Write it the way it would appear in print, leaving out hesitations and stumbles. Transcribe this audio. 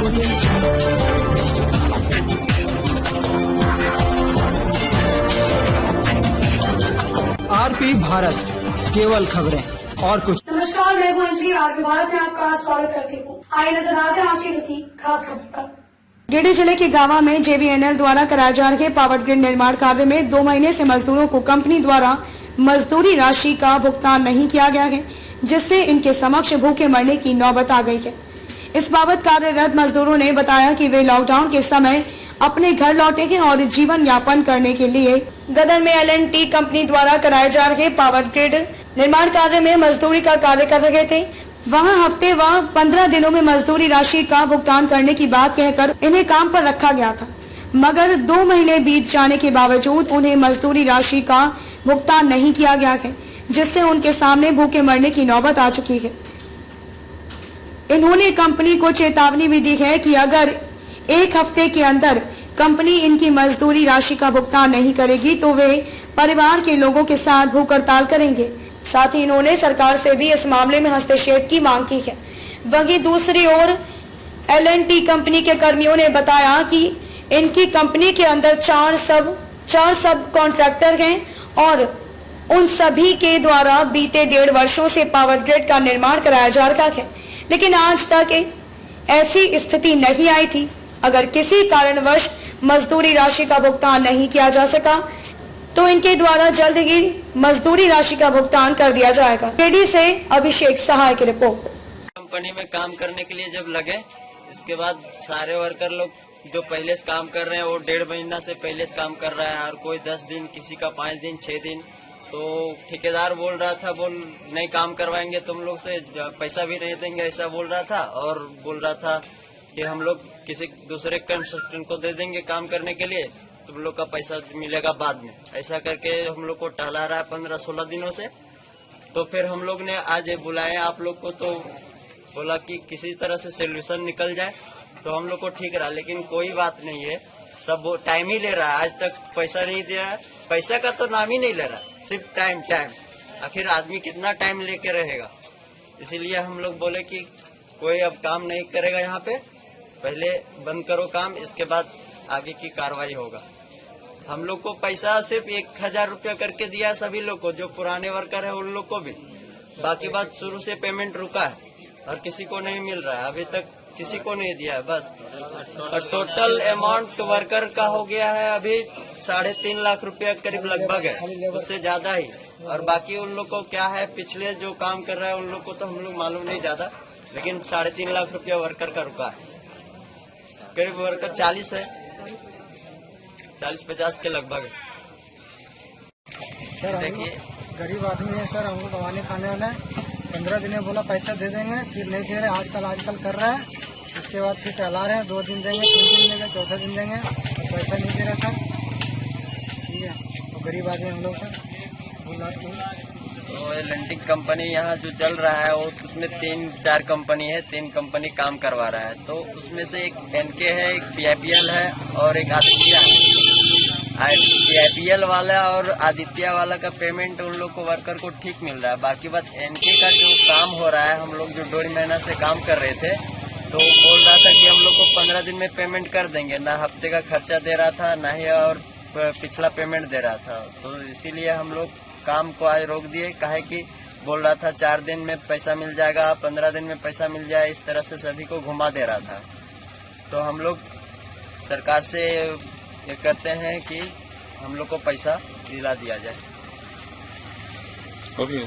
RP Bharat, केवल खबरें और कुछ। नमस्कार, मैं हूं अंजलि। आरपी भारत में आपका स्वागत करती हूँ। आइए नजर आते हैं आज की किसी खास खबर पर। गिरिडीह जिले के गावा में JVNL द्वारा कराए जा रहे पावर ग्रिड निर्माण कार्य में 2 महीने से मजदूरों को कंपनी द्वारा मजदूरी राशि का भुगतान नहीं किया गया है, जिससे इनके समक्ष भूखे मरने की नौबत आ गई है। इस बाबत कार्यरत मजदूरों ने बताया कि वे लॉकडाउन के समय अपने घर लौटे हैं और जीवन यापन करने के लिए गदर में L&T कंपनी द्वारा कराए जा रहे पावर ग्रिड निर्माण कार्य में मजदूरी का कार्य कर रहे थे। वहां हफ्ते व 15 दिनों में मजदूरी राशि का भुगतान करने की बात कहकर इन्हें काम पर रखा गया था, मगर 2 महीने बीत जाने के बावजूद उन्हें मजदूरी राशि का भुगतान नहीं किया गया है, जिससे उनके सामने भूखे मरने की नौबत आ चुकी है। इन्होंने कंपनी को चेतावनी भी दी है कि अगर 1 हफ्ते के अंदर कंपनी इनकी मजदूरी राशि का भुगतान नहीं करेगी तो वे परिवार के लोगों के साथ भूख हड़ताल करेंगे। साथ ही इन्होंने सरकार से भी इस मामले में हस्तक्षेप की मांग की है। वहीं दूसरी ओर L&T कंपनी के कर्मियों ने बताया कि इनकी कंपनी के अंदर 4 सब कॉन्ट्रैक्टर हैं और उन सभी के द्वारा बीते 1.5 वर्षों से पावर ग्रिड का निर्माण कराया जा रहा है, लेकिन आज तक ऐसी स्थिति नहीं आई थी। अगर किसी कारणवश मजदूरी राशि का भुगतान नहीं किया जा सका तो इनके द्वारा जल्द ही मजदूरी राशि का भुगतान कर दिया जाएगा। गिरिडीह से अभिषेक सहाय की रिपोर्ट। कंपनी में काम करने के लिए जब लगे, इसके बाद सारे वर्कर लोग जो पहले से काम कर रहे हैं वो 1.5 महीना से पहले से काम कर रहा है, और कोई 10 दिन, किसी का 5 दिन, 6 दिन। तो ठेकेदार बोल रहा था नहीं काम करवाएंगे तुम लोग से, पैसा भी नहीं देंगे, ऐसा बोल रहा था। और बोल रहा था कि हम लोग किसी दूसरे कंस्ट्रक्शन को दे देंगे काम करने के लिए, तुम लोग का पैसा मिलेगा बाद में। ऐसा करके हम लोग को टहला रहा है 15-16 दिनों से। तो फिर हम लोग ने आज बुलाए आप लोग को, तो बोला कि किसी तरह से सोल्यूशन निकल जाए तो हम लोग को ठीक रहा, लेकिन कोई बात नहीं है। सब वो टाइम ही ले रहा है, आज तक पैसा नहीं दे रहा है। पैसा का तो नाम ही नहीं ले रहा, सिर्फ टाइम। आखिर आदमी कितना टाइम लेके रहेगा? इसीलिए हम लोग बोले कि कोई अब काम नहीं करेगा यहाँ पे, पहले बंद करो काम, इसके बाद आगे की कार्रवाई होगा। हम लोग को पैसा सिर्फ 1000 रुपया करके दिया सभी लोग को, जो पुराने वर्कर है उन लोग को भी। बाकी बात शुरू से पेमेंट रुका है और किसी को नहीं मिल रहा है, अभी तक किसी को नहीं दिया है बस। और टोटल अमाउंट वर्कर का हो गया है अभी 3.5 लाख रुपया करीब लगभग है, उससे ज्यादा ही। और बाकी उन लोग को क्या है, पिछले जो काम कर रहा है उन लोग को तो हम लोग मालूम नहीं ज्यादा, लेकिन 3.5 लाख रुपया वर्कर का रुका है। करीब वर्कर 40 है, 40-50 के लगभग है। सर देखिए गरीब आदमी है सर, हमको कमाने खाने वाला है। 15 दिन में बोला पैसा दे देंगे, फिर नहीं दे रहे, आजकल कर रहा है। उसके बाद फिर टहला रहे हैं, 2 दिन देंगे, 3 दिन देंगे, चौथा दिन देंगे, तो पैसा नहीं दे रहा सर। ठीक है, तो गरीब आदमी हम लोग सर। तो L&T कंपनी यहाँ जो चल रहा है वो उसमें 3-4 कंपनी है, 3 कंपनी काम करवा रहा है। तो उसमें से एक NK है, एक PIPL है और एक आदित्य है। PIPL वाला और आदित्य वाला का पेमेंट उन लोग को वर्कर को ठीक मिल रहा है। बाकी बात NK का जो काम हो रहा है, हम लोग जो 1.5 महीना से काम कर रहे थे, तो बोल रहा था कि हम लोग को 15 दिन में पेमेंट कर देंगे। ना हफ्ते का खर्चा दे रहा था, ना ही और पिछला पेमेंट दे रहा था। तो इसीलिए हम लोग काम को आज रोक दिए। काहे कि बोल रहा था 4 दिन में पैसा मिल जाएगा, 15 दिन में पैसा मिल जाए, इस तरह से सभी को घुमा दे रहा था। तो हम लोग सरकार से ये करते हैं कि हम लोग को पैसा दिला दिया जाए। ओके,